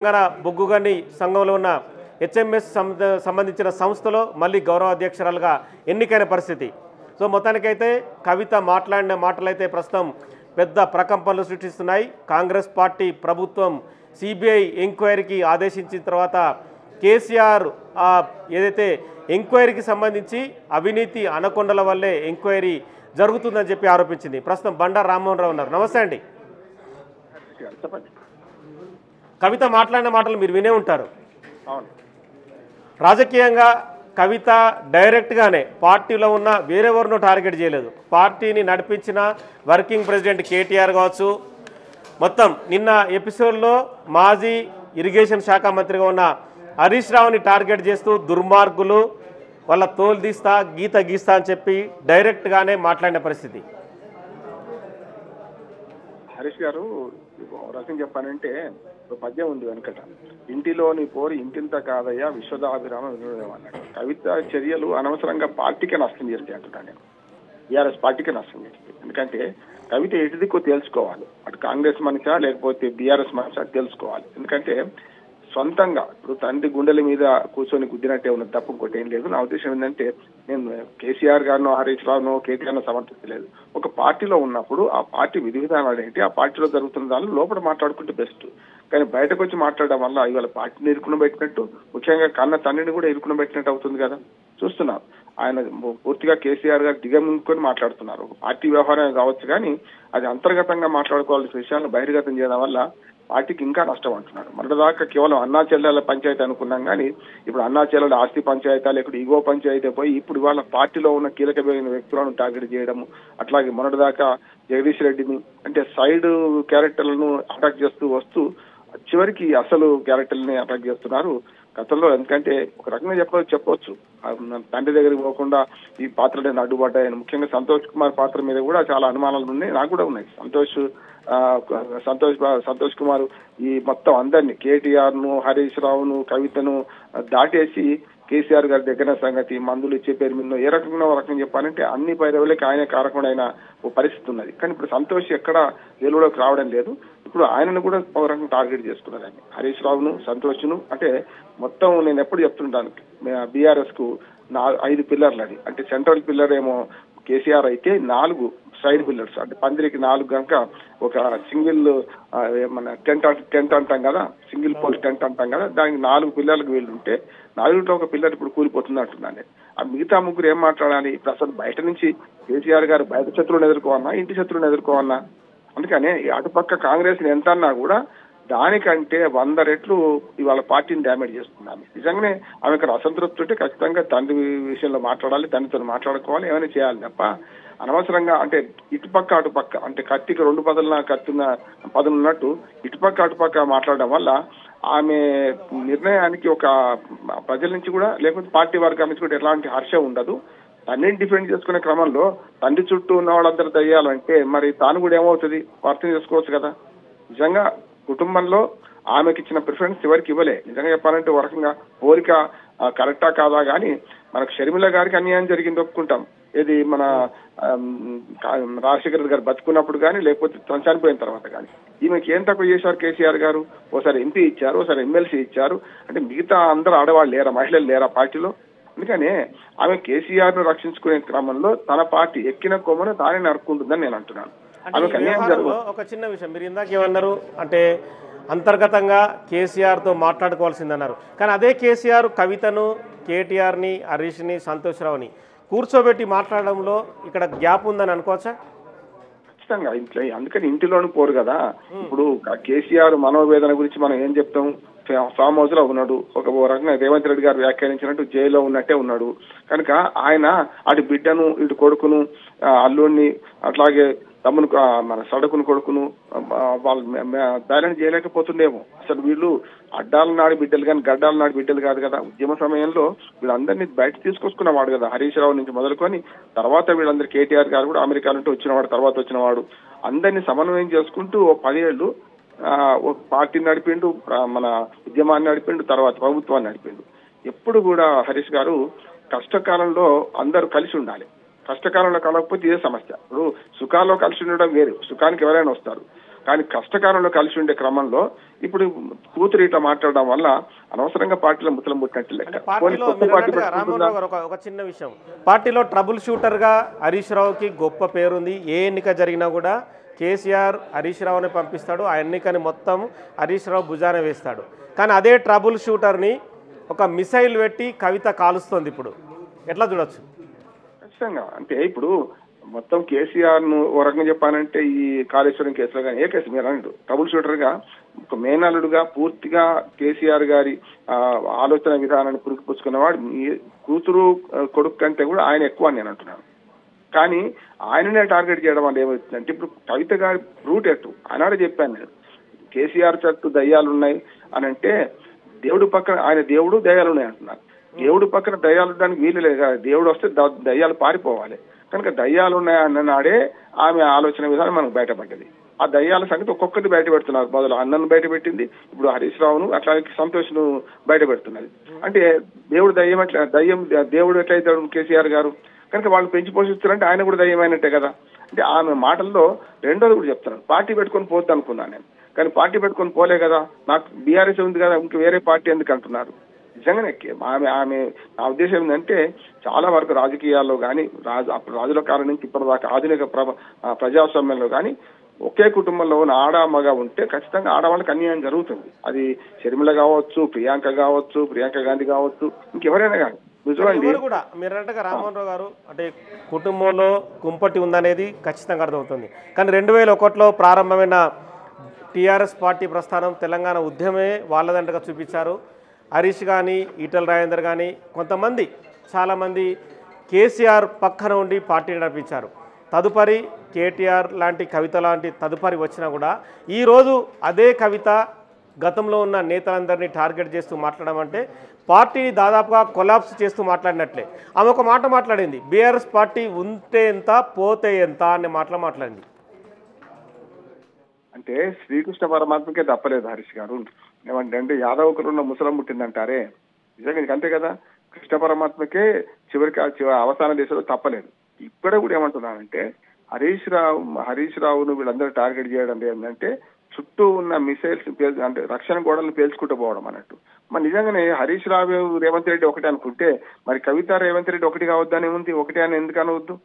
తెలంగాణ బొగ్గుగని సంఘంలో ఉన్న హెచ్ఎంఎస్ సంబంధించిన సంస్థలో మళ్ళీ గౌరవ అధ్యక్షురాలుగా ఎన్నికైన పరిస్థితి. సో మొత్తానికైతే కవిత మాట్లాడిన మాటలైతే ప్రస్తుతం పెద్ద ప్రకంపనలు సృష్టిస్తున్నాయి. కాంగ్రెస్ పార్టీ ప్రభుత్వం సిబిఐ ఎంక్వైరీకి ఆదేశించిన తర్వాత కేసీఆర్ ఏదైతే ఎంక్వైరీకి సంబంధించి అవినీతి అనకొండల వల్లే ఎంక్వైరీ జరుగుతుందని చెప్పి ఆరోపించింది. ప్రస్తుతం బండారు రామ్మోహన్ రావు ఉన్నారు. నమస్తే అండి. కవిత మాట్లాడిన మాటలు మీరు వినే ఉంటారు. రాజకీయంగా కవిత డైరెక్ట్గానే పార్టీలో ఉన్న వేరెవరినో టార్గెట్ చేయలేదు. పార్టీని నడిపించిన వర్కింగ్ ప్రెసిడెంట్ కేటీఆర్ కావచ్చు, మొత్తం నిన్న ఎపిసోడ్లో మాజీ ఇరిగేషన్ శాఖ మంత్రిగా ఉన్న హరీష్ రావుని టార్గెట్ చేస్తూ దుర్మార్గులు వాళ్ళ తోలు తీస్తా గీత గీస్తా అని చెప్పి డైరెక్ట్గానే మాట్లాడిన పరిస్థితి. హరీష్ గారు రకం చెప్పానంటే పద్యం ఉంది వెనకట, ఇంటిలోని పోరు ఇంటింత కాదయ్యా విశ్వదాభిరామ వినోదం అన్నాడు. కవిత చర్యలు అనవసరంగా పార్టీకే నష్టం చేస్తాయి అంటున్నాను నేను. బీఆర్ఎస్ పార్టీకే నష్టం చేస్తాయి. ఎందుకంటే కవిత ఎటు దిక్కో తెలుసుకోవాలి, అటు కాంగ్రెస్ మనిషా లేకపోతే బీఆర్ఎస్ మనిషా తెలుసుకోవాలి. ఎందుకంటే సొంతంగా ఇప్పుడు తండ్రి గుండెల మీద కూర్చొని గుద్దినట్టే ఉన్నది తప్ప ఇంకోటి ఏం లేదు. నా ఉద్దేశం ఏంటంటే నేను కేసీఆర్ గారినో హరీష్ రావునో కేటీఆర్నో సమర్థించలేదు. ఒక పార్టీలో ఉన్నప్పుడు ఆ పార్టీ విధి విధానాలు ఏంటి, ఆ పార్టీలో జరుగుతున్న దాన్ని లోపల మాట్లాడుకుంటే బెస్ట్. కానీ బయటకు వచ్చి మాట్లాడడం వల్ల ఇవాళ పార్టీని ఇరుకున పెట్టినట్టు, ముఖ్యంగా కన్న తండ్రిని కూడా ఇరుకున పెట్టినట్టు అవుతుంది కదా. చూస్తున్నాం ఆయన పూర్తిగా కేసీఆర్ గారు దిగమింగుకొని మాట్లాడుతున్నారు. ఒక పార్టీ వ్యవహారం కావచ్చు కానీ అది అంతర్గతంగా మాట్లాడుకోవాల్సిన విషయాలను బహిర్గతం చేయడం వల్ల పార్టీకి ఇంకా నష్టం అంటున్నాడు. మొన్నటిదాకా కేవలం అన్నా చెల్లెల పంచాయతీ అనుకున్నాం కానీ ఇప్పుడు అన్నా చెల్లెల ఆస్తి పంచాయతీ లేకపోతే ఈగో పంచాయతీ పోయి ఇప్పుడు వాళ్ళ పార్టీలో ఉన్న కీలకమైన వ్యక్తులను టార్గెట్ చేయడము, అట్లాగే మొన్నటిదాకా జగదీష్ రెడ్డిని అంటే సైడ్ క్యారెక్టర్లను అటాక్ చేస్తూ వస్తూ చివరికి అసలు క్యారెక్టర్ని అటాక్ చేస్తున్నారు గతంలో. ఎందుకంటే ఒక రకంగా చెప్పవచ్చు తండ్రి దగ్గరికి పోకుండా ఈ పాత్రలను అడ్డుపడ్డాయని. ముఖ్యంగా సంతోష్ కుమార్ పాత్ర మీద కూడా చాలా అనుమానాలు ఉన్నాయి, నాకు కూడా ఉన్నాయి. సంతోష్ కుమార్ ఈ మొత్తం అందరినీ కేటీఆర్ ను హరీష్ రావును కవితను దాటేసి కేసీఆర్ గారి దగ్గర సంగతి మందులు ఇచ్చే పేరు మీద ఏ రకంగా రకం చెప్పాలంటే అన్ని పైరవులకి ఆయన కారకుడైన ఓ పరిస్థితి ఉన్నది. కానీ ఇప్పుడు సంతోష్ ఎక్కడ వెలుగులోకి రావడం లేదు. ఇప్పుడు ఆయనను కూడా ఒక రకంగా టార్గెట్ చేసుకున్నారు ఆయన, హరీష్ రావును సంతోష్ను. అంటే మొత్తం నేను ఎప్పుడు చెప్తుంటాను బీఆర్ఎస్ కు 5 పిల్లర్లు అది. అంటే సెంట్రల్ పిల్లర్ ఏమో కేసీఆర్ అయితే 4 సైడ్ పిల్లర్స్, అంటే పందిరికి 4 కనుక ఒక సింగిల్ మన టెంట్ అంటాం కదా, సింగిల్ పోల్ టెంట్ అంటాం కదా, దానికి 4 పిల్లర్లకు వీళ్ళు ఉంటే 4లో ఒక పిల్లర్ ఇప్పుడు కూలిపోతుంది అంటున్నాను. ఆ మిగతా ముగ్గురు ఏం మాట్లాడాలి? ఇప్పుడు అసలు బయట నుంచి కేసీఆర్ గారు బయట శత్రువులను ఎదుర్కోవన్నా ఇంటి శత్రువులను ఎదుర్కోవన్నా? అందుకనే అటుపక్క కాంగ్రెస్ ఎంత అన్నా కూడా దానికంటే 100 రెట్లు ఇవాళ పార్టీని డ్యామేజ్ చేస్తున్నాను. నిజంగానే ఆమె ఇక్కడ అసంతృప్తి ఉంటే ఖచ్చితంగా తండ్రి విషయంలో మాట్లాడాలి, తండ్రితో మాట్లాడుకోవాలి, ఏమైనా చేయాలి తప్ప అనవసరంగా అంటే ఇటుపక్క అటుపక్క అంటే కత్తికి 2 పదులు ఉన్నట్టు ఇటుపక్క అటుపక్క మాట్లాడడం వల్ల ఆమె నిర్ణయానికి ఒక ప్రజల నుంచి కూడా లేకపోతే పార్టీ వర్గాల నుంచి కూడా ఎలాంటి హర్షం ఉండదు. తండ్రిని డిఫెండ్ చేసుకునే క్రమంలో తండ్రి చుట్టూ ఉన్న వాళ్ళందరూ దయ్యాలంటే మరి తాను కూడా ఏమవుతుంది అర్థం చేసుకోవచ్చు కదా. నిజంగా కుటుంబంలో ఆమెకి ఇచ్చిన ప్రిఫరెన్స్ ఎవరికి ఇవ్వలే. నిజంగా చెప్పాలంటే ఒక రకంగా కోరిక కరెక్టా కాదా కానీ మనకు షర్మిల గారికి అన్యాయం జరిగింది ఒప్పుకుంటాం. ఏది మన రాజశేఖర్ గారు బతుకున్నప్పుడు కానీ లేకపోతే చనిపోయిన తర్వాత కానీ ఈమెకి ఏం తక్కువ చేశారు కేసీఆర్ గారు? ఓసారి ఎంపీ ఇచ్చారు, ఓసారి ఎమ్మెల్సీ ఇచ్చారు. అంటే మిగతా అందరూ ఆడవాళ్ళు లేరా, మహిళలు లేరా పార్టీలో? అందుకనే ఆమె కేసీఆర్ ను రక్షించుకునే క్రమంలో తన పార్టీ ఎక్కిన కొమ్మను తానే నరుక్కుంటుందని నేను అంటున్నాను. ఒక చిన్న విషయం మీరు ఇందాక ఏమన్నారు అంటే అంతర్గతంగా కేసీఆర్తో మాట్లాడుకోవాల్సిందన్నారు. కానీ అదే కేసీఆర్ కవితను, కేటీఆర్ని, హరీష్ని, సంతోష్ రావుని కూర్చోబెట్టి మాట్లాడడంలో ఇక్కడ గ్యాప్ ఉందని అనుకోవచ్చా? ఖచ్చితంగా ఇంట్లో, అందుకని ఇంటిలోని పోరు కదా. ఇప్పుడు కేసీఆర్ మనోవేదన గురించి మనం ఏం చెప్తాం? ఫామ్ హౌస్ లో ఉన్నాడు, ఒక రకంగా రేవంత్ రెడ్డి గారు వ్యాఖ్యానించినట్టు జైల్లో ఉన్నట్టే ఉన్నాడు. కనుక ఆయన అటు బిడ్డను ఇటు కొడుకును అల్లుడిని అట్లాగే తమ్మును మన సడకును కొడుకును వాళ్ళు బ్యాలెన్స్ చేయలేకపోతుండేమో. అసలు వీళ్ళు అడ్డాల నాడి బిడ్డలు కానీ గడ్డాల నాడి బిడ్డలు కాదు కదా. ఉద్యమ సమయంలో వీళ్ళందరినీ బయట తీసుకొచ్చుకున్నవాడు కదా, హరీష్ రావు నుంచి మొదలుకొని తర్వాత వీళ్ళందరూ కేటీఆర్ గారు కూడా అమెరికా నుండి వచ్చినవాడు, తర్వాత వచ్చినవాడు. అందరినీ సమన్వయం చేసుకుంటూ 10 ఏళ్ళు ఒక పార్టీని నడిపిండు, మన ఉద్యమాన్ని నడిపిండు, తర్వాత ప్రభుత్వాన్ని నడిపిండు. ఎప్పుడు కూడా హరీష్ గారు కష్టకాలంలో అందరూ కలిసి ఉండాలి, కష్టకాలంలో కలగకపోతే ఇదే సమస్య. ఇప్పుడు సుఖాల్లో కలిసి ఉండడం వేరు, సుఖానికి ఎవరైనా వస్తారు. కానీ కష్టకాలంలో కలిసి ఉండే క్రమంలో ఇప్పుడు కూతురు ఇట్లా మాట్లాడడం వల్ల అనవసరంగా పార్టీలో ముసలం పుట్టినట్టు లెక్క. పార్టీలో రామ్మోహన్ గారు ఒక చిన్న విషయం, పార్టీలో ట్రబుల్ షూటర్ గా హరీష్ రావుకి గొప్ప పేరుంది. ఏ ఎన్నిక జరిగినా కూడా కేసీఆర్ హరీష్ రావుని పంపిస్తాడు, ఆ ఎన్నికని మొత్తం హరీష్ రావు భుజాన వేస్తాడు. కానీ అదే ట్రబుల్ షూటర్ని ఒక మిసైల్ పెట్టి కవిత కాలుస్తుంది. ఇప్పుడు ఎట్లా చూడొచ్చు? ఖచ్చితంగా అంటే ఇప్పుడు మొత్తం కేసీఆర్ ను ఓ రకంగా చెప్పానంటే ఈ కాళేశ్వరం కేసులో కానీ ఏ కేసు మీరు అన్నట్టు ట్రబుల్ షూటర్ గా ఒక మేనల్లుడుగా పూర్తిగా కేసీఆర్ గారి ఆలోచన విధానాన్ని పురుకుపుచ్చుకున్నవాడు కూతురు కొడుకు కంటే కూడా ఆయన ఎక్కువ అని నేను అంటున్నాను. కానీ ఆయననే టార్గెట్ చేయడం వల్ల ఏమవుతుందంటే ఇప్పుడు కవిత గారి రూట్ ఎట్టు ఆనాడే చెప్పాను నేను, కేసీఆర్ చుట్టూ దయ్యాలు ఉన్నాయి అని అంటే దేవుడు పక్కన ఆయన దేవుడు దయ్యాలు ఉన్నాయి అంటున్నారు. దేవుడు పక్కన దయ్యాలు ఉండడానికి వీలు లేదు కదా, దేవుడు వస్తే దయ్యాలు పారిపోవాలి. కనుక దయ్యాలు ఉన్నాయన్న నాడే ఆమె ఆలోచన విధానం మనకు బయటపడ్డది. ఆ దయ్యాల సంగతి ఒక్కొక్కటి బయట పెడుతున్నారు. మొదలు అన్నను బయట పెట్టింది, ఇప్పుడు హరీష్ రావును అట్లాగే సంతోష్ను బయట పెడుతున్నది. అంటే దేవుడు దయ్యం ఎట్లా దేవుడు ఎట్లయితాడు కేసీఆర్ గారు? కనుక వాళ్ళు పెంచి పోషిస్తారంటే ఆయన కూడా దయ్యమైనట్టే కదా. అంటే ఆమె మాటల్లో రెండోది కూడా చెప్తున్నాను, పార్టీ పెట్టుకొని పోద్దు అనుకున్నాను నేను, కానీ పార్టీ పెట్టుకొని పోలే కదా, నాకు బీఆర్ఎస్ ఉంది కదా, ఇంక వేరే పార్టీ ఎందుకు అంటున్నారు. నిజంగానే ఆమె నా ఉద్దేశం ఏంటంటే చాలా వరకు రాజకీయాల్లో కానీ అప్పుడు రాజుల కాలం నుంచి ఇప్పటిదాకా ఆధునిక ప్రజాస్వామ్యంలో కానీ ఒకే కుటుంబంలో ఉన్న ఆడ మగ ఉంటే ఖచ్చితంగా ఆడవాళ్ళకి అన్యాయం జరుగుతుంది. అది షర్మిల కావచ్చు, ప్రియాంక గాంధీ కావచ్చు, ఇంకెవరైనా కానీ కూడా మీరంటగా రామ్మోహన్ రావు గారు అంటే కుటుంబంలో కుంపటి ఉందనేది ఖచ్చితంగా అర్థమవుతుంది. కానీ 2001లో ప్రారంభమైన టీఆర్ఎస్ పార్టీ ప్రస్థానం తెలంగాణ ఉద్యమే వాళ్ళదంటగా చూపించారు. హరీష్ కానీ, ఈటల రాజేందర్ కానీ, కొంతమంది చాలామంది కేసీఆర్ పక్కన ఉండి పార్టీని నడిపించారు. తదుపరి కేటీఆర్ లాంటి కవిత లాంటి తదుపరి వచ్చినా కూడా ఈరోజు అదే కవిత గతంలో ఉన్న నేతలందరినీ టార్గెట్ చేస్తూ మాట్లాడడం అంటే పార్టీని దాదాపుగా కొలాప్స్ చేస్తూ మాట్లాడినట్లే. ఆమె ఒక మాట మాట్లాడింది, బీఆర్ఎస్ పార్టీ ఉంటే ఎంత పోతే ఎంత అనే మాట్లాడింది. అంటే శ్రీకృష్ణ పరమాత్మకే తప్పలేదు హరీష్ గారు. ఏమంటే యాదవకులు ఉన్న ముసలం పుట్టిందంటారే, నిజంగా అంతే కదా. కృష్ణ పరమాత్మకే చివరికి అవసాన దేశంలో తప్పలేదు. ఇక్కడ కూడా ఏమంటున్నానంటే హరీష్ రావును వీళ్ళందరూ టార్గెట్ చేయడం ఏంటంటే చుట్టూ ఉన్న మిసైల్స్ అంటే రక్షణ గోడలను పేల్చుకుంటూ పోవడం అన్నట్టు. మరి నిజంగానే హరీష్ రావు రేవంత్ రెడ్డి ఒకటి అనుకుంటే మరి కవిత రేవంత్ రెడ్డి ఒకటి కావద్దని ఉంది, ఒకటి అని ఎందుకు అనవద్దు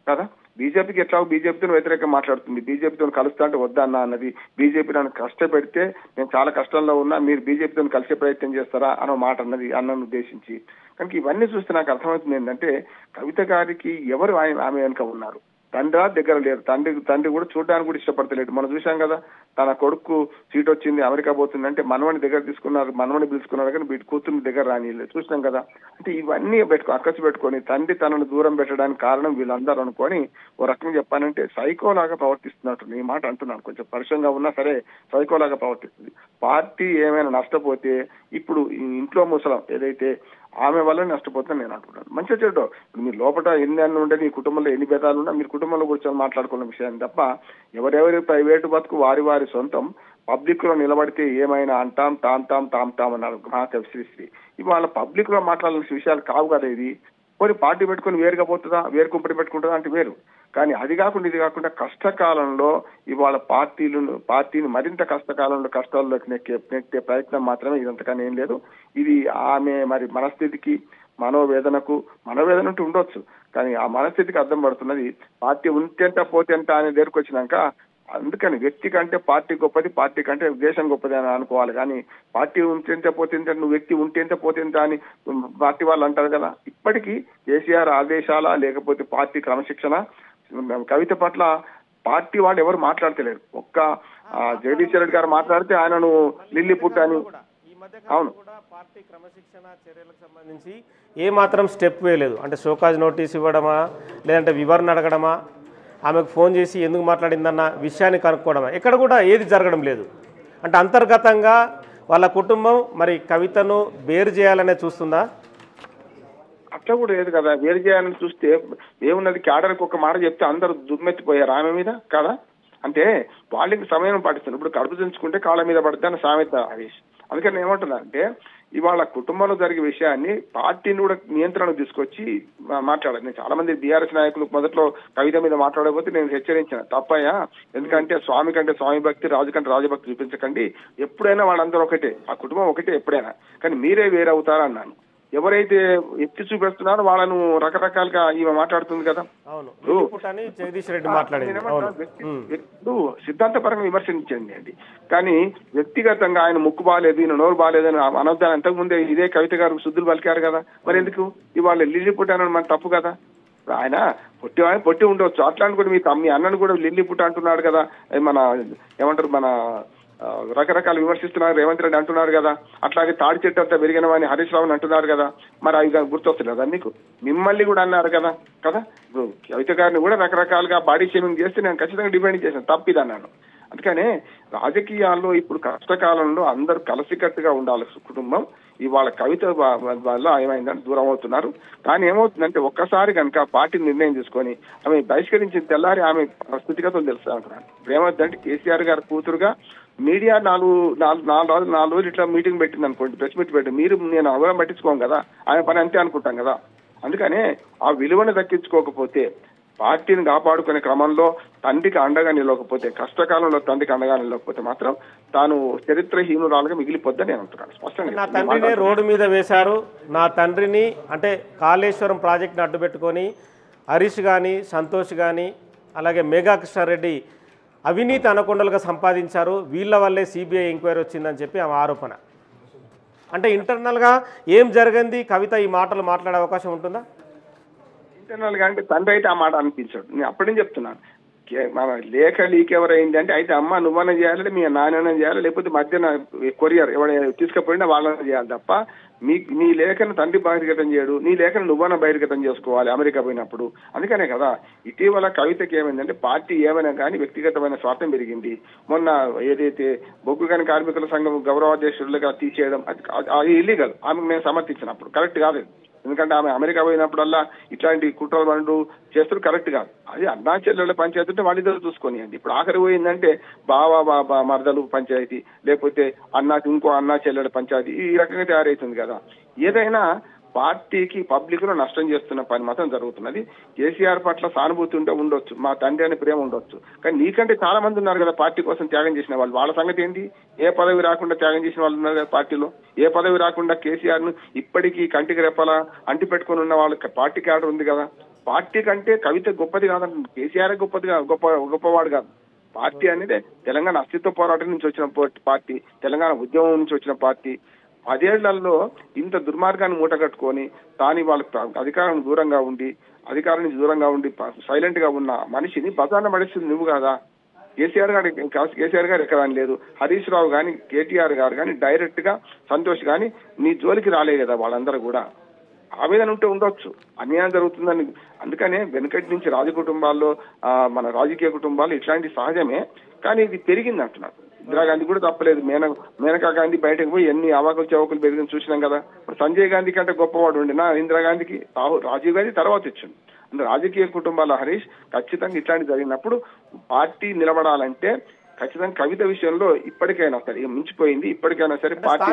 కదా. బీజేపీకి ఎట్లా బీజేపీతో వ్యతిరేకంగా మాట్లాడుతుంది, బీజేపీతో కలుస్తా అంటే వద్దన్నా అన్నది, బీజేపీ నన్ను కష్టపెడితే నేను చాలా కష్టంలో ఉన్నా మీరు బీజేపీతో కలిసే ప్రయత్నం చేస్తారా అన్న మాట అన్నది అన్నను ఉద్దేశించి. కనుక ఇవన్నీ చూస్తే నాకు అర్థమవుతుంది ఏంటంటే కవిత గారికి ఎవరు ఆమె వెనుక ఉన్నారు, తండ్రి దగ్గర లేరు, తండ్రి కూడా చూడడానికి కూడా ఇష్టపడతలేడు. మనం చూసాం కదా, తన కొడుకు సీట్ వచ్చింది అమెరికా పోతుందంటే మనవని దగ్గర తీసుకున్నారు, మనవని పిలుచుకున్నారు, కానీ వీటి కూతుర్ని దగ్గర రానిలేదు చూసినాం కదా. అంటే ఇవన్నీ అక్కసు పెట్టుకొని తండ్రి తనను దూరం పెట్టడానికి కారణం వీళ్ళందరూ అనుకొని ఓ రకంగా చెప్పానంటే సైకోలాగా ప్రవర్తిస్తున్నట్టు ఈ మాట అంటున్నాను. కొంచెం పరిశ్రమంగా ఉన్నా సరే సైకోలాగా ప్రవర్తిస్తుంది. పార్టీ ఏమైనా నష్టపోతే ఇప్పుడు ఇంట్లో ముసలం ఏదైతే ఆమె వల్ల నష్టపోతుందని నేను అనుకుంటాను. మంచిగా చెడ్డో ఇప్పుడు మీరు లోపల ఎన్ని అన్ని ఉండే మీ కుటుంబంలో ఎన్ని భేదాలు ఉన్నా మీరు కుటుంబంలో కూర్చొని మాట్లాడుకున్న విషయాన్ని తప్ప ఎవరెవరి ప్రైవేటు బతుకు వారి సొంతం, పబ్లిక్ లో నిలబడితే ఏమైనా అంటాం తాం అన్నారు మహాకవి శ్రీశ్రీ. ఇవాళ పబ్లిక్ లో మాట్లాడాల్సిన విషయాలు కావు కదా. ఇది కొన్ని పార్టీ పెట్టుకుని వేరుగా పోతుందా, వేరు కుంపటి పెట్టుకుంటుందా అంటే వేరు. కానీ అది కాకుండా ఇది కాకుండా కష్టకాలంలో ఇవాళ పార్టీని మరింత కష్టకాలంలో కష్టాల్లోకి నెట్టే ప్రయత్నం మాత్రమే, ఇదంతకన్నా ఏం లేదు. ఇది ఆమె మరి మనోవేదన అంటూ ఉండొచ్చు, కానీ ఆ మనస్థితికి అర్థం పడుతున్నది పార్టీ ఉంటేంత పోతేంత అనే దగ్గరకు వచ్చినాక. అందుకని వ్యక్తి కంటే పార్టీ గొప్పది, పార్టీ కంటే దేశం గొప్పది అని అనుకోవాలి. కానీ పార్టీ ఉంటేంత పోతేంత, నువ్వు వ్యక్తి ఉంటేంత పోతేంత అని పార్టీ వాళ్ళు అంటారు కదా. ఇప్పటికీ కేసీఆర్ ఆదేశాల లేకపోతే పార్టీ క్రమశిక్షణ కవిత పట్ల పార్టీ వాళ్ళు ఎవరు మాట్లాడతలేరు. ఒక్క జగదీశ్వర రెడ్డి గారు మాట్లాడితే ఆయనను లిల్లీ పుట్ట అని. అవును, పార్టీ క్రమశిక్షణ చర్యలకు సంబంధించి ఏ మాత్రం స్టెప్ వేయలేదు. అంటే షోకాజ్ నోటీస్ ఇవ్వడమా, లేదంటే వివరణ అడగడమా, ఆమెకు ఫోన్ చేసి ఎందుకు మాట్లాడిందన్న విషయాన్ని కనుక్కోవడమా, ఎక్కడ కూడా ఏది జరగడం లేదు. అంటే అంతర్గతంగా వాళ్ళ కుటుంబం మరి కవితను వేరు చేయాలనే చూస్తుందా? అట్లా కూడా లేదు కదా. వేరు చేయాలని చూస్తే ఏమున్నది, క్యాడర్కి ఒక మాట చెప్తే అందరూ దుమ్మెత్తిపోయారు ఆమె మీద కదా. అంటే వాళ్ళకి సమయం పాటిస్తారు. ఇప్పుడు కడుపు తెంచుకుంటే కాళ్ళ మీద పడితే అని సామెత హరీష్. అందుకని ఏమంటున్నా అంటే ఇవాళ కుటుంబంలో జరిగే విషయాన్ని పార్టీని కూడా నియంత్రణకు తీసుకొచ్చి మాట్లాడాలి. నేను చాలా మంది బీఆర్ఎస్ నాయకులు మొదట్లో కవిత మీద మాట్లాడకపోతే నేను హెచ్చరించిన, తప్పయ్యా, ఎందుకంటే స్వామి కంటే స్వామి భక్తి, రాజు కంటే రాజభక్తి చూపించకండి, ఎప్పుడైనా వాళ్ళందరూ ఒకటే, ఆ కుటుంబం ఒకటే ఎప్పుడైనా, కానీ మీరే వేరవుతారా అన్నాను. ఎవరైతే ఎత్తి చూపిస్తున్నారో వాళ్ళను రకరకాలుగా ఈమె మాట్లాడుతుంది కదా. జగదీష్ రెడ్డి వ్యక్తులు సిద్ధాంతపరంగా విమర్శించండి అండి, కానీ వ్యక్తిగతంగా ఆయన ముక్కు బాగాలేదు, ఈయన నోరు బాగాలేదని అనొద్దని అంతకుముందే ఇదే కవిత గారు శుద్ధులు పలికారు కదా. మరి ఎందుకు ఇవాళ లిల్లీ పుట్ట అనడం మన తప్పు కదా. ఆయన పొట్టి ఉండవచ్చు, అట్లాంటి కూడా మీ అన్నను కూడా లిల్లీ పుట్ట అంటున్నాడు కదా. మన ఏమంటారు, మన రకరకాల విమర్శిస్తున్నారు, రేవంత్ రెడ్డి అంటున్నారు కదా. అట్లాగే తాడి చెట్టు అంతా పెరిగినవని హరీష్ రావుని అంటున్నారు కదా. మరి అవి గుర్తొస్తుంది కదా మీకు, మిమ్మల్ని కూడా అన్నారు కదా. ఇప్పుడు కవిత గారిని కూడా రకరకాలుగా బాడీ షేమింగ్ చేస్తే నేను ఖచ్చితంగా డిమాండ్ చేశాను, తప్పిదన్నాను. అందుకనే రాజకీయాల్లో ఇప్పుడు కష్టకాలంలో అందరూ కలిసికట్టుగా ఉండాలి కుటుంబం. ఇవాళ కవిత వల్ల ఏమైందంటే దూరం అవుతున్నారు. కానీ ఏమవుతుందంటే ఒక్కసారి కనుక పార్టీ నిర్ణయం తీసుకొని ఆమె బహిష్కరించిన తెల్లారి ఆమె స్థితిగతులు తెలుస్తా అంటున్నాను. ఏమవుతుందంటే కేసీఆర్ గారి కూతురుగా మీడియా నాలుగు రోజులు ఇట్లా మీటింగ్ పెట్టింది అనుకోండి, ప్రెస్ మీట్ పెట్టి నేను అవగాహన పట్టించుకోం కదా, ఆమె పని అంతే అనుకుంటాం కదా. అందుకనే ఆ విలువను దక్కించుకోకపోతే, పార్టీని కాపాడుకునే క్రమంలో తండ్రికి అండగా నిలవకపోతే, కష్టకాలంలో తండ్రికి అండగా నిలవకపోతే మాత్రం తాను చరిత్రహీనురాలుగా మిగిలిపోద్దని నేను అంటున్నాను స్పష్టంగా. నా తండ్రిని రోడ్డు మీద వేశారు, నా తండ్రిని అంటే కాళేశ్వరం ప్రాజెక్టుని అడ్డుపెట్టుకొని హరీష్ కానీ, సంతోష్ కానీ, అలాగే మేఘా కృష్ణారెడ్డి అవినీతి అనకొండలుగా సంపాదించారు, వీళ్ళ వల్లే సిబిఐ ఎంక్వైరీ వచ్చిందని చెప్పి ఆమె ఆరోపణ. అంటే ఇంటర్నల్గా ఏం జరిగింది, కవిత ఈ మాటలు మాట్లాడే అవకాశం ఉంటుందా? ఇంటర్నల్ గా అంటే తండ్రి అయితే ఆ మాట అనిపించాడు. నేను అప్పుడే చెప్తున్నాను, మన లేఖ లీక్ ఎవరైంది అంటే అయితే అమ్మ నువ్వన్నా చేయాలి, మీ నాన్న చేయాలి, లేకపోతే మధ్యన కొరియర్ ఎవరైనా తీసుకుపోయినా వాళ్ళని చేయాలి తప్ప నీ లేఖను తండ్రి బహిర్గతం చేయడు, నీ లేఖను నువ్వన్నా బహిర్గతం చేసుకోవాలి అమెరికా పోయినప్పుడు. అందుకనే కదా ఇటీవల కవితకి ఏమైందంటే పార్టీ ఏమైనా కానీ వ్యక్తిగతమైన స్వార్థం పెరిగింది. మొన్న ఏదైతే బొగ్గు గని కార్మికుల సంఘం గౌరవాధ్యక్షులుగా తీసేయడం అది ఇల్లీగల్, ఆమెకు నేను సమర్థించినప్పుడు కరెక్ట్ కాదు. ఎందుకంటే ఆమె అమెరికా పోయినప్పుడల్లా ఇట్లాంటి కుట్రలు పండు చేస్తారు, కరెక్ట్ కాదు. అది అన్నా చెల్లెళ్ళ పంచాయతీ ఉంటే వాళ్ళిద్దరు చూసుకొనియండి. ఇప్పుడు ఆఖరి పోయిందంటే బావా మరదలు పంచాయతీ, లేకపోతే ఇంకో అన్నా చెల్లెళ్ళ పంచాయతీ, ఈ రకంగా తయారవుతుంది కదా. ఏదైనా పార్టీకి పబ్లిక్ లో నష్టం చేస్తున్న పని మాత్రం జరుగుతున్నది. కేసీఆర్ పట్ల సానుభూతి ఉంటే ఉండొచ్చు, మా తండ్రి అనే ప్రేమ ఉండొచ్చు, కానీ నీకంటే చాలా మంది ఉన్నారు కదా పార్టీ కోసం త్యాగం చేసిన వాళ్ళు. వాళ్ళ సంగతి ఏంటి? ఏ పదవి రాకుండా త్యాగం చేసిన వాళ్ళు ఉన్నారు కదా పార్టీలో. ఏ పదవి రాకుండా కేసీఆర్ ను ఇప్పటికీ కంటికి రెప్పలా అంటి పెట్టుకుని ఉన్న వాళ్ళకి పార్టీ క్యాడర్ ఉంది కదా. పార్టీ కంటే కవిత గొప్పది కాదంట, కేసీఆర్ గొప్పవాడు కాదు. పార్టీ అనేది తెలంగాణ అస్తిత్వ పోరాటం నుంచి వచ్చిన పార్టీ, తెలంగాణ ఉద్యమం నుంచి వచ్చిన పార్టీ. 10 ఏళ్లలో ఇంత దుర్మార్గాన్ని మూటగట్టుకొని తాను వాళ్ళ అధికారం దూరంగా ఉండి సైలెంట్ గా ఉన్న మనిషిని బజార్న పడేస్తుంది నువ్వు కదా. కేసీఆర్ గారు ఎక్కడ లేదు, హరీష్ రావు గాని, కేటీఆర్ గారు గాని, డైరెక్ట్ గా సంతోష్ గాని నీ జోలికి రాలే కదా. వాళ్ళందరూ కూడా ఆవేదన ఉంటే ఉండొచ్చు, అన్యాయం జరుగుతుందని. అందుకనే వెనకటి నుంచి కుటుంబాల్లో మన రాజకీయ కుటుంబాల్లో ఇట్లాంటి సహజమే, కానీ ఇది పెరిగింది అంటున్నారు. ఇందిరాగాంధీ కూడా తప్పలేదు, మేనకా గాంధీ బయటకు పోయి ఎన్ని అవాకులు చవకులు పెరిగింది చూసినాం కదా. ఇప్పుడు సంజయ్ గాంధీ కంటే గొప్పవాడు ఉండినా ఇందిరాగాంధీకి రాజీవ్ గాంధీ తర్వాత ఇచ్చింది. అంటే రాజకీయ కుటుంబాల హరీష్ ఖచ్చితంగా ఇట్లాంటి జరిగినప్పుడు పార్టీ నిలబడాలంటే ఖచ్చితంగా కవిత విషయంలో ఇప్పటికైనా సరే మించిపోయింది, ఇప్పటికైనా సరే పార్టీ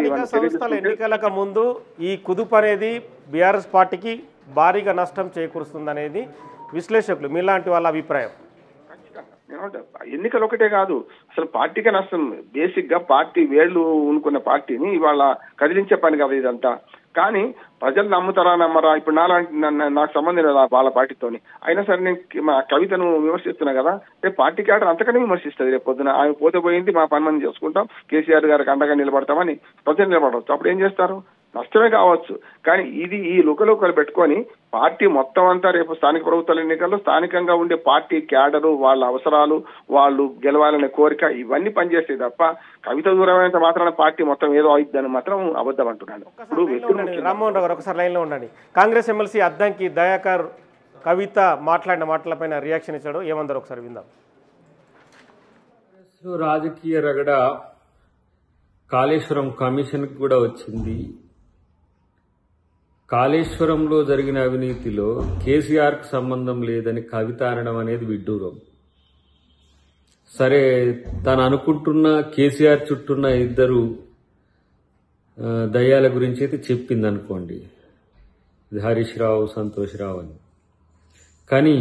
ఎన్నికలకు ముందు ఈ కుదుపు అనేది బీఆర్ఎస్ పార్టీకి భారీగా నష్టం చేకూరుస్తుంది అనేది విశ్లేషకులు మీలాంటి వాళ్ళ అభిప్రాయం. ఎన్నికలు ఒకటే కాదు, అసలు పార్టీకే నష్టం. బేసిక్ గా పార్టీ వేళ్లు ఉనుకున్న పార్టీని ఇవాళ కదిలించే పని కదా ఇదంతా. కానీ ప్రజలు నమ్మరా? ఇప్పుడు నాకు సంబంధం లేదు వాళ్ళ పార్టీతోని, అయినా సరే నేను మా కవితను విమర్శిస్తున్నా కదా. రేపు పార్టీ క్యాడర్ అంతకనే విమర్శిస్తుంది. రేపు పొద్దున ఆమె పోతే పోయింది, మా పని మనం చేసుకుంటాం, కేసీఆర్ గారికి అండగా నిలబడతామని ప్రజలు నిలబడవచ్చు. అప్పుడు ఏం చేస్తారు? నష్టమే కావచ్చు. కానీ ఈ లుకలుకలు పెట్టుకొని పార్టీ మొత్తం అంతా రేపు స్థానిక ప్రభుత్వాల ఎన్నికల్లో స్థానికంగా ఉండే పార్టీ క్యాడరు, వాళ్ళ అవసరాలు, వాళ్ళు గెలవాలనే కోరిక, ఇవన్నీ పనిచేస్తాయి తప్ప కవిత దూరమైనంత మాత్రాన పార్టీ మొత్తం ఏదో అయిద్దని మాత్రం అబద్ధం అంటున్నాను. ఇప్పుడు రామ్మోహన్ రావు గారు ఒకసారి లైన్ లో ఉండండి. కాంగ్రెస్ ఎమ్మెల్సీ అద్దంకి దయాకర్ కవిత మాట్లాడిన మాటలపైన రియాక్షన్ ఇచ్చాడు, ఏమందరూ ఒకసారి విందాం. రాజకీయ రగడ కాళేశ్వరం కమిషన్ కూడా వచ్చింది. కాళేశ్వరంలో జరిగిన అవినీతిలో కేసీఆర్కి సంబంధం లేదని కవిత అనడం అనేది విడ్డూరం. సరే, తను అనుకుంటున్న కేసీఆర్ చుట్టూన్న ఇద్దరు దయ్యాల గురించి అయితే చెప్పింది అనుకోండి, ఇది హరీష్ రావు, సంతోష్ రావు అని. కానీ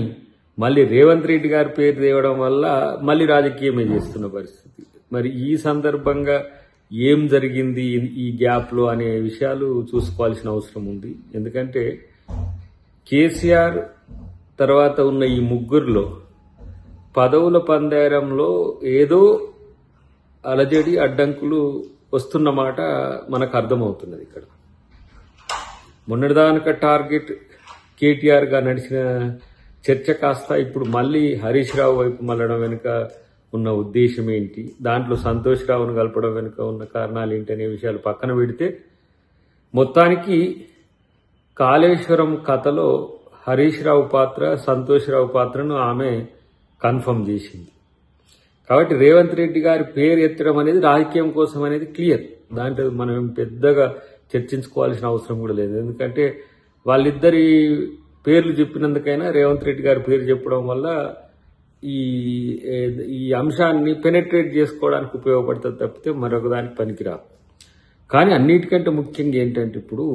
మళ్ళీ రేవంత్ రెడ్డి గారి పేరు తేవడం వల్ల మళ్ళీ రాజకీయమే చేస్తున్న పరిస్థితి. మరి ఈ సందర్భంగా ఏం జరిగింది ఈ గ్యాప్లో అనే విషయాలు చూసుకోవాల్సిన అవసరం ఉంది. ఎందుకంటే కేసీఆర్ తర్వాత ఉన్న ఈ ముగ్గురులో పదవుల పందేరంలో ఏదో అలజడి అడ్డంకులు వస్తున్నమాట మనకు అర్థమవుతున్నది. ఇక్కడ మొన్నటిదానిక టార్గెట్ కేటీఆర్గా నడిచిన చర్చ కాస్త ఇప్పుడు మళ్ళీ హరీష్ రావు వైపు మళ్ళడం వెనుక ఉన్న ఉద్దేశం ఏంటి, దాంట్లో సంతోష్ రావును కలపడం వెనుక ఉన్న కారణాలు ఏంటి అనే విషయాలు పక్కన పెడితే, మొత్తానికి కాళేశ్వరం కథలో హరీష్ రావు పాత్ర, సంతోష్ రావు పాత్రను ఆమె కన్ఫర్మ్ చేసింది. కాబట్టి రేవంత్ రెడ్డి గారి పేరు ఎత్తడం అనేది రాజకీయం కోసం అనేది క్లియర్. దాంట్లో మనం పెద్దగా చర్చించుకోవాల్సిన అవసరం కూడా లేదు. ఎందుకంటే వాళ్ళిద్దరి పేర్లు చెప్పినందుకైనా రేవంత్ రెడ్డి గారి పేరు చెప్పడం వల్ల ఈ అంశాన్ని పెనెట్రేట్ చేసుకోవడానికి ఉపయోగపడుతుంది తప్పితే మరొక దానికి పనికిరాదు. కానీ అన్నిటికంటే ముఖ్యంగా ఏంటంటే, ఇప్పుడు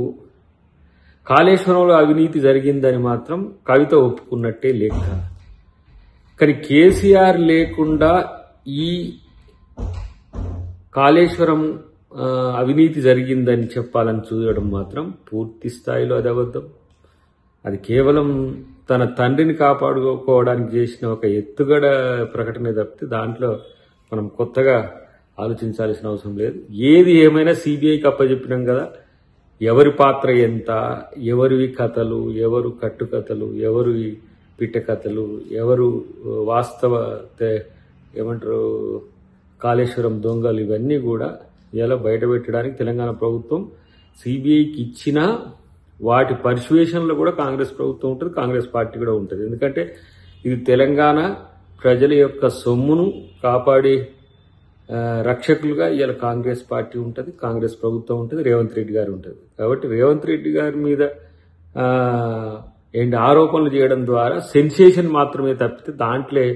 కాళేశ్వరంలో అవినీతి జరిగిందని మాత్రం కవిత ఒప్పుకున్నట్టే లెక్క. కానీ కేసీఆర్ లేకుండా ఈ కాళేశ్వరం అవినీతి జరిగిందని చెప్పాలని చూడడం మాత్రం పూర్తి స్థాయిలో అది అబద్ధం. అది కేవలం తన తండ్రిని కాపాడుకోవడానికి చేసిన ఒక ఎత్తుగడ ప్రకటన తప్పితే దాంట్లో మనం కొత్తగా ఆలోచించాల్సిన అవసరం లేదు. ఏది ఏమైనా సిబిఐకి అప్పచెప్పినాం కదా. ఎవరి పాత్ర ఎంత, ఎవరివి కథలు, ఎవరు కట్టుకథలు, ఎవరు పిట్ట కథలు, ఎవరు వాస్తవ ఏమంటారు కాళేశ్వరం దొంగలు, ఇవన్నీ కూడా ఇలా బయటపెట్టడానికి తెలంగాణ ప్రభుత్వం సిబిఐకి ఇచ్చినా వాటి పర్సువేషన్లో కూడా కాంగ్రెస్ ప్రభుత్వం ఉంటుంది, కాంగ్రెస్ పార్టీ కూడా ఉంటుంది. ఎందుకంటే ఇది తెలంగాణ ప్రజల యొక్క సొమ్మును కాపాడే రక్షకులుగా ఇలా కాంగ్రెస్ పార్టీ ఉంటుంది, కాంగ్రెస్ ప్రభుత్వం ఉంటుంది, రేవంత్ రెడ్డి గారు ఉంటుంది. కాబట్టి రేవంత్ రెడ్డి గారి మీద ఆరోపణలు చేయడం ద్వారా సెన్సేషన్ మాత్రమే తప్పితే దాంట్లో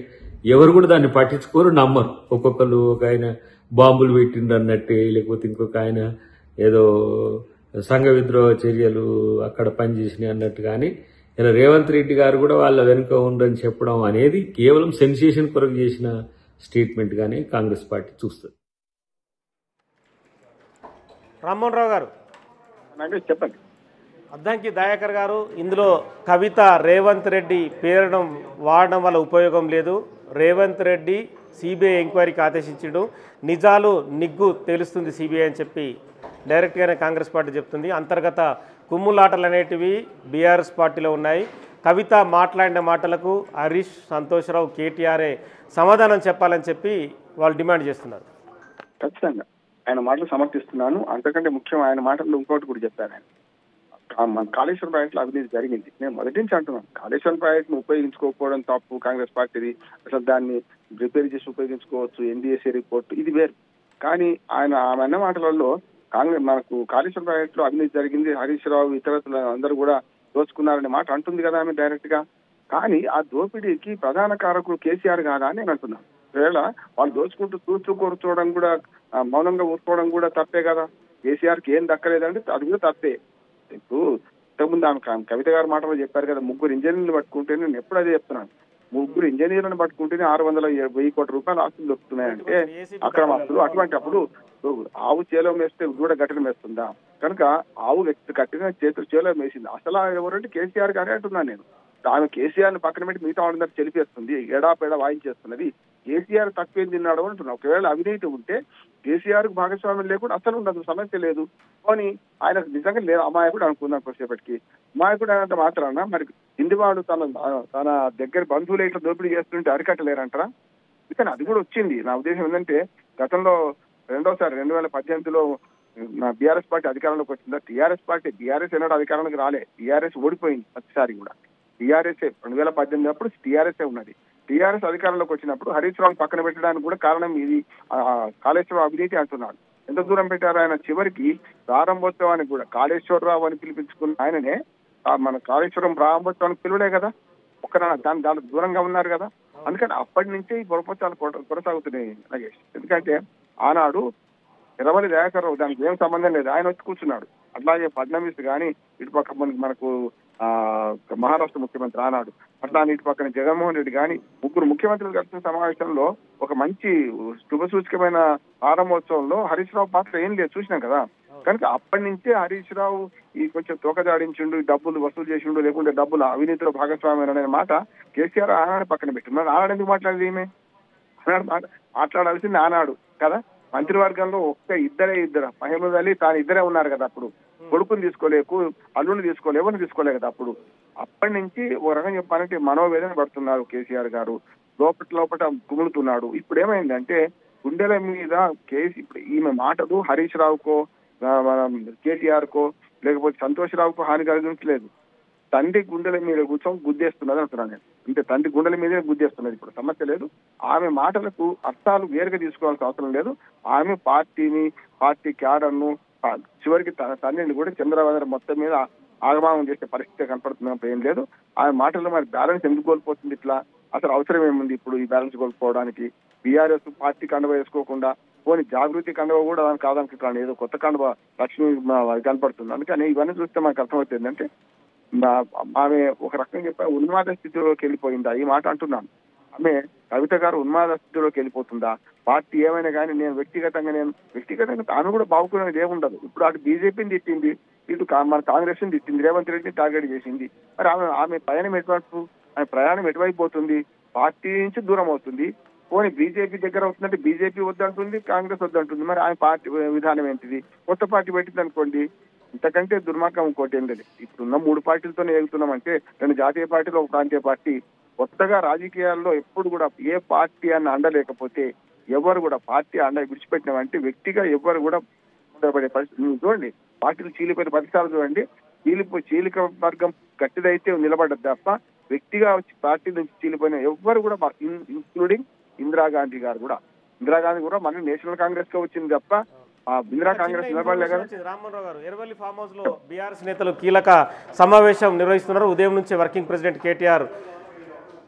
ఎవరు కూడా దాన్ని పట్టించుకోరు, నమ్మరు. ఒక్కొక్కరు ఒక ఆయన బాంబులు పెట్టిండ్రు అన్నట్టే, లేకపోతే ఇంకొక ఆయన ఏదో సంఘ విద్రోహ చర్యలు అక్కడ పనిచేసినాయి అన్నట్టు. కానీ ఇలా రేవంత్ రెడ్డి గారు కూడా వాళ్ళ వెనుక ఉందని చెప్పడం అనేది కేవలం సెన్సేషన్ కొరకు చేసిన స్టేట్మెంట్ గానే కాంగ్రెస్ పార్టీ చూస్తుంది. రామ్మోహన్ రావు గారు చెప్పండి. అద్దంకి దయాకర్ గారు, ఇందులో కవిత రేవంత్ రెడ్డి పేరడం వాడడం వల్ల ఉపయోగం లేదు. రేవంత్ రెడ్డి సిబిఐ ఎంక్వైరీకి ఆదేశించాడు, నిజాలు నిగ్గు తెలుస్తుంది సిబిఐ అని చెప్పి డైరెక్ట్గానే కాంగ్రెస్ పార్టీ చెప్తుంది. అంతర్గత కుమ్ములాటలు అనేటివి బీఆర్ఎస్ పార్టీలో ఉన్నాయి. కవిత మాట్లాడిన మాటలకు హరీష్, సంతోష్రావు, కేటీఆర్ఏ సమాధానం చెప్పాలని చెప్పి వాళ్ళు డిమాండ్ చేస్తున్నారు. ఖచ్చితంగా ఆయన మాటలు సమర్థిస్తున్నాను. అంతకంటే ముఖ్యం ఆయన మాటల్లో ఇంకోటి కూడా చెప్పారు. ఆయన మన కాళేశ్వరం ప్రాజెక్టులో అవినీతి జరిగింది. నేను మొదటి నుంచి అంటున్నాను, కాళేశ్వరం ప్రాజెక్టును ఉపయోగించుకోకపోవడం తప్పు కాంగ్రెస్ పార్టీది. అసలు దాన్ని రిపేర్ చేసి ఉపయోగించుకోవచ్చు, ఎన్డీఎస్ఏ రిపోర్ట్ ఇది వేరు. కానీ ఆయన అన్న మాటలలో మనకు కాళేశ్వరం ప్రాజెక్టులో అవినీతి జరిగింది, హరీష్ రావు ఇతరులు అందరూ కూడా దోచుకున్నారనే మాట అంటుంది కదా ఆమె డైరెక్ట్ గా. కానీ ఆ దోపిడీకి ప్రధాన కారకుడు కేసీఆర్ కాదా అని నేను అంటున్నాను. ఒకవేళ వాళ్ళు దోచుకుంటూ చూస్తూ కూర్చోవడం కూడా, మౌనంగా ఊరుకోవడం కూడా తప్పే కదా. కేసీఆర్కి ఏం దక్కలేదంటే అది కూడా తప్పే. ఇప్పుడు ఇంతకుముందు ఆమె కవిత గారి మాటలో చెప్పారు కదా, 3 ఇంజనీర్లు పట్టుకుంటే, నేను ఎప్పుడు అదే చెప్తున్నాను, 3 ఇంజనీర్లను పట్టుకుంటేనే 600-1000 కోట్ల రూపాయల ఆస్తులు దొరుకుతున్నాయంటే అక్రమాస్తులు. అటువంటి అప్పుడు ఆవు చేలో మేస్తే కూడా గట్టిన మేస్తుందా? కనుక ఆవు గట్టిగా చేతులు చేలో మేసింది. అసలు ఎవరంటే కేసీఆర్ గారే అంటున్నాను నేను. ఆమె కేసీఆర్ ని పక్కన పెట్టి మిగతా వాళ్ళందరూ చెలిపేస్తుంది, ఏడాపేడా వాయించేస్తున్నది. కేసీఆర్ తక్కువేం తిన్నాడు అంటున్నాం. ఒకవేళ అవినీతి ఉంటే కేసీఆర్ కు భాగస్వామ్యం లేకుండా అసలు ఉండదు, సమస్య లేదు. కానీ ఆయనకు నిజంగా లేదు, అమాయకుడు అనుకుందాం కొద్దిసేపటికి. అమాయకుడు అయినంత మాత్రాన మరి ఇందివాడు తన దగ్గర బంధువులు ఇట్లా దోపిడీ చేస్తుంటే అరికట్టలేరంటారా? కానీ అది కూడా వచ్చింది. నా ఉద్దేశం ఏంటంటే, గతంలో రెండోసారి 2018లో బీఆర్ఎస్ పార్టీ అధికారంలోకి వచ్చిందా? బీఆర్ఎస్ ఎన్నడూ అధికారంలోకి రాలే. టీఆర్ఎస్ ఓడిపోయింది ప్రతిసారి కూడా. టీఆర్ఎస్ 2018 అప్పుడు టీఆర్ఎస్ ఉన్నది. టీఆర్ఎస్ అధికారంలోకి వచ్చినప్పుడు హరీష్ రావు పక్కన పెట్టడానికి కూడా కారణం ఇది కాళేశ్వరం అవినీతి అంటున్నాడు. ఎంత దూరం పెట్టారు ఆయన? చివరికి ప్రారంభోత్సవానికి కూడా కాళేశ్వరరావు అని పిలిపించుకున్న ఆయననే మన కాళేశ్వరం ప్రారంభోత్సవానికి పిలువలే కదా, దానికి దూరంగా ఉన్నారు కదా. అందుకని అప్పటి నుంచే ఈ పొరపచ్చాలు కొనసాగుతున్నాయి నగేష్. ఎందుకంటే ఆనాడు ఎర్రవల్లి దయాకర్ రావు దానికి ఏం సంబంధం లేదు, ఆయన వచ్చి కూర్చున్నాడు. అట్లాగే ఫడ్నవీస్ కానీ ఇటు పక్క మనకు మహారాష్ట్ర ముఖ్యమంత్రి ఆనాడు, అట్లా ఇటు పక్కన జగన్మోహన్ రెడ్డి కానీ ముగ్గురు ముఖ్యమంత్రులు కలిసిన సమావేశంలో ఒక మంచి శుభసూచకమైన ప్రారంభోత్సవంలో హరీష్ రావు పాత్ర ఏం లేదు చూసినాం కదా. కనుక అప్పటి నుంచే హరీష్ రావు ఈ కొంచెం తోకదాడించిండు, డబ్బులు వసూలు చేసిండు, లేకుంటే డబ్బులు అవినీతిలో భాగస్వామ్యం అనే మాట కేసీఆర్ ఆనాడు పక్కన పెట్టిండు. ఆనాడు ఎందుకు మాట్లాడేది ఈమె? ఆనాడు మాట్లాడాల్సింది ఆనాడు కదా. మంత్రివర్గంలో ఇద్దరు మహమూద్ అలీ తాను ఇద్దరే ఉన్నారు కదా అప్పుడు. కొడుకుని తీసుకోలేకు, అల్లుని తీసుకోలే, ఎవరిని తీసుకోలే కదా అప్పుడు. అప్పటి నుంచి ఓ రకం చెప్పాలంటే మనోవేదన పడుతున్నారు కేసీఆర్ గారు, లోపల కుములుతున్నాడు. ఇప్పుడు ఏమైందంటే గుండెల మీద ఇప్పుడు ఈమె మాటలు హరీష్ రావుకో కేటీఆర్ కో లేకపోతే సంతోష్ రావుకో హాని కలిగించలేదు, తండ్రి గుండెల మీద కూర్చొని గుద్దేస్తున్నది అంటున్నాను నేను. అంటే తండ్రి గుండెల మీదే గుద్దేస్తున్నది. ఇప్పుడు సమస్య లేదు, ఆమె మాటలకు అర్థాలు వేరుగా తీసుకోవాల్సిన అవసరం లేదు. ఆమె పార్టీ క్యాడర్ను చివరికి తండ్రిని కూడా చంద్రబాబు మొత్తం మీద ఆగమాగం చేసే పరిస్థితి కనపడుతున్నప్పుడు ఏం లేదు. ఆమె మాటల్లో మరి బ్యాలెన్స్ ఎందుకు కోల్పోతుంది? ఇట్లా అసలు అవసరం ఏముంది ఇప్పుడు ఈ బ్యాలెన్స్ కోల్పోవడానికి? బీఆర్ఎస్ పార్టీ కండువ వేసుకోకుండా పోనీ జాగృతి కండువ కూడా దానికి కాదనుకుంటున్నాను, ఏదో కొత్త కండువ లక్ష్మి కనపడుతుంది. అందుకని ఇవన్నీ చూస్తే మనకు అర్థమవుతుంది ఏంటంటే ఆమె ఒక రకంగా చెప్పా ఉన్మాద స్థితిలోకి వెళ్ళిపోయిందా ఈ మాట అంటున్నాను. ఆమె కవిత గారు ఉన్మాద స్థితిలోకి వెళ్ళిపోతుందా? పార్టీ ఏమైనా కానీ నేను వ్యక్తిగతంగా ఆమె కూడా బాగుకునేది ఏముండదు. ఇప్పుడు అటు బీజేపీని తిట్టింది, ఇటు మన కాంగ్రెస్ ని తిట్టింది, రేవంత్ రెడ్డిని టార్గెట్ చేసింది. మరి ఆమె ప్రయాణం ఎటువైపు పోతుంది? పార్టీ నుంచి దూరం అవుతుంది. పోనీ బీజేపీ దగ్గర అవుతుందంటే బీజేపీ వద్దంటుంది, కాంగ్రెస్ వద్దంటుంది. మరి ఆమె పార్టీ విధానం ఏంటిది? కొత్త పార్టీ పెట్టింది అనుకోండి, ఇంతకంటే దుర్మార్గం ఇంకోటి ఏం లేదు. ఇప్పుడున్న 3 పార్టీలతోనే ఎగుతున్నామంటే 2 జాతీయ పార్టీలు, 1 ప్రాంతీయ పార్టీ. కొత్తగా రాజకీయాల్లో ఎప్పుడు కూడా ఏ పార్టీ అన్న అండలేకపోతే ఎవరు కూడా పార్టీ అండ విడిచిపెట్టినామంటే వ్యక్తిగా ఎవరు కూడా ఉండబడే పరిస్థితి. చూడండి, పార్టీలు చీలిపోయిన పరిస్థితులు చూడండి. చీలిక వర్గం గట్టిదైతే నిలబడ్డది తప్ప వ్యక్తిగా వచ్చి పార్టీ నుంచి చీలిపోయిన ఎవ్వరు కూడా, ఇంక్లూడింగ్ ఇందిరాగాంధీ కూడా మన నేషనల్ కాంగ్రెస్ గా వచ్చింది తప్ప ఇందిరా కాంగ్రెస్ నిలబడలే కదా. రామ్మోహన్ గారు, ఎర్రవల్లి ఫామ్ హౌస్ లో బీఆర్ఎస్ నేతలు కీలక సమావేశం నిర్వహిస్తున్నారు. ఉదయం నుంచి వర్కింగ్ ప్రెసిడెంట్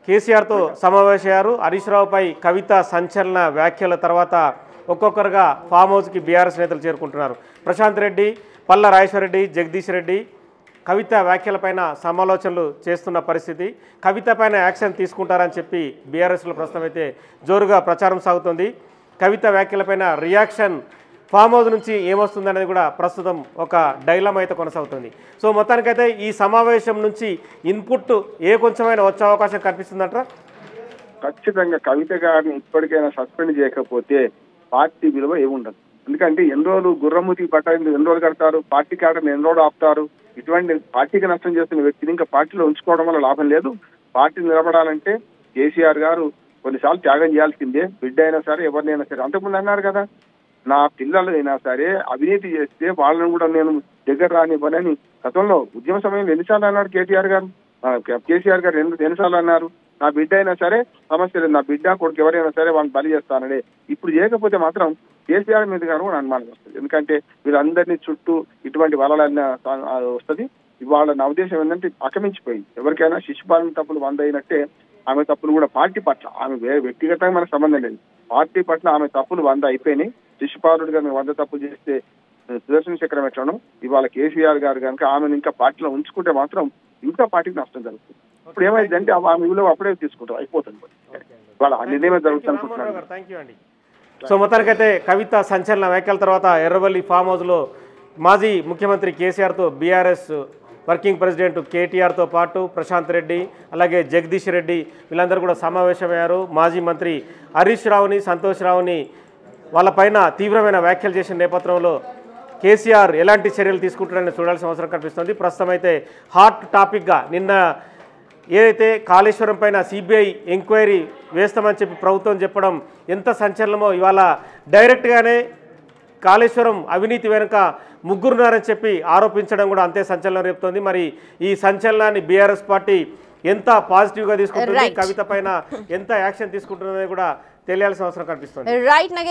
కేసీఆర్ తో సమావేశమయ్యారు. హరీష్ రావుపై కవిత సంచలన వ్యాఖ్యల తర్వాత ఒక్కొక్కరుగా ఫామ్ హౌస్కి బీఆర్ఎస్ నేతలు చేరుకుంటున్నారు. ప్రశాంత్ రెడ్డి, పల్ల రాజేశ్వర రెడ్డి, జగదీష్ రెడ్డి కవిత వ్యాఖ్యలపైన సమాలోచనలు చేస్తున్న పరిస్థితి. కవిత పైన యాక్షన్ తీసుకుంటారని చెప్పి బీఆర్ఎస్లో ప్రస్తుతం అయితే జోరుగా ప్రచారం సాగుతుంది. కవిత వ్యాఖ్యలపైన రియాక్షన్ ఫామ్ హౌస్ నుంచి ఏమొస్తుందనేది కూడా ప్రస్తుతం ఒక డైలమా అయితే కొనసాగుతుంది. సో మొత్తానికైతే ఈ సమావేశం నుంచి ఇన్పుట్ కొంచెమైనా వచ్చే అవకాశం కనిపిస్తుందంటారా? ఖచ్చితంగా కవిత గారిని ఇప్పటికైనా సస్పెండ్ చేయకపోతే పార్టీ విలువ ఏముండదు. ఎందుకంటే ఎన్ని రోజులు గుర్రమూతి పట్టాలి, ఎన్ని రోజులు కడతారు, పార్టీ క్యాడర్ని ఎన్ని రోజులు ఆపుతారు? ఇటువంటి పార్టీకి నష్టం చేస్తున్న వ్యక్తిని ఇంకా పార్టీలో ఉంచుకోవడం వల్ల లాభం లేదు. పార్టీ నిలబడాలంటే కేసీఆర్ గారు కొన్నిసార్లు త్యాగం చేయాల్సిందే. బిడ్డ అయినా సరే, ఎవరినైనా సరే. అంతకుముందు అన్నారు కదా, నా పిల్లలు అయినా సరే అవినీతి చేస్తే వాళ్ళని కూడా నేను దగ్గర రానివ్వనని గతంలో ఉద్యమ సమయంలో ఎన్నిసార్లు అన్నారు కేసీఆర్ గారు ఎన్నిసార్లు అన్నారు? నా బిడ్డ అయినా సరే సమస్య లేదు, నా బిడ్డ కొడుకు ఎవరైనా సరే వాళ్ళని బలి చేస్తానని. ఇప్పుడు చేయకపోతే మాత్రం కేసీఆర్ మీద గారు కూడా అనుమానం వస్తుంది. ఎందుకంటే వీళ్ళందరినీ చుట్టూ ఇటువంటి వలలన్నీ వస్తుంది. ఇవాళ నా ఉద్దేశం ఏంటంటే అకమించిపోయింది. ఎవరికైనా శిశుపాలన తప్పులు 100 అయినట్టే ఆమె తప్పులు కూడా పార్టీ పట్ల, ఆమె వ్యక్తిగతంగా మనకు సంబంధం లేదు, పార్టీ పట్ల ఆమె తప్పులు 100 అయిపోయినాయి. శిశుపాలుడు గారిని 100 తప్పులు చేస్తే సుదర్శన చక్రం ఎట్లను ఇవాళ కేసీఆర్ గారు కనుక ఆమెను ఇంకా పార్టీలో ఉంచుకుంటే మాత్రం ఇంకా పార్టీకి నష్టం జరుగుతుంది. ఇప్పుడు ఏమైందంటే ఆమె విలువ అప్పుడే తీసుకుంటారు, అయిపోతుంది. వాళ్ళ నిర్ణయం జరుగుతుంది అనుకుంటున్నాను. సో మొత్తానికైతే కవిత సంచలన వ్యాఖ్యల తర్వాత ఎర్రవల్లి ఫామ్ హౌస్లో మాజీ ముఖ్యమంత్రి కేసీఆర్తో బీఆర్ఎస్ వర్కింగ్ ప్రెసిడెంట్ కేటీఆర్తో పాటు ప్రశాంత్ రెడ్డి, అలాగే జగదీష్ రెడ్డి వీళ్ళందరూ కూడా సమావేశమయ్యారు. మాజీ మంత్రి హరీష్ రావుని, సంతోష్ రావుని వాళ్ళపైన తీవ్రమైన వ్యాఖ్యలు చేసిన నేపథ్యంలో కేసీఆర్ ఎలాంటి చర్యలు తీసుకుంటారని చూడాల్సిన అవసరం కనిపిస్తుంది. ప్రస్తుతం అయితే హాట్ టాపిక్గా నిన్న ఏదైతే కాళేశ్వరం పైన సిబిఐ ఎంక్వైరీ వేస్తామని చెప్పి ప్రభుత్వం చెప్పడం ఎంత సంచలనమో, ఇవాళ డైరెక్ట్గానే కాళేశ్వరం అవినీతి వెనుక ముగ్గురున్నారని చెప్పి ఆరోపించడం కూడా అంతే సంచలనం రేపుతోంది. మరి ఈ సంచలనాన్ని బీఆర్ఎస్ పార్టీ ఎంత పాజిటివ్గా తీసుకుంటుంది, కవిత పైన ఎంత యాక్షన్ తీసుకుంటుందనేది కూడా తెలియాల్సిన అవసరం కనిపిస్తుంది.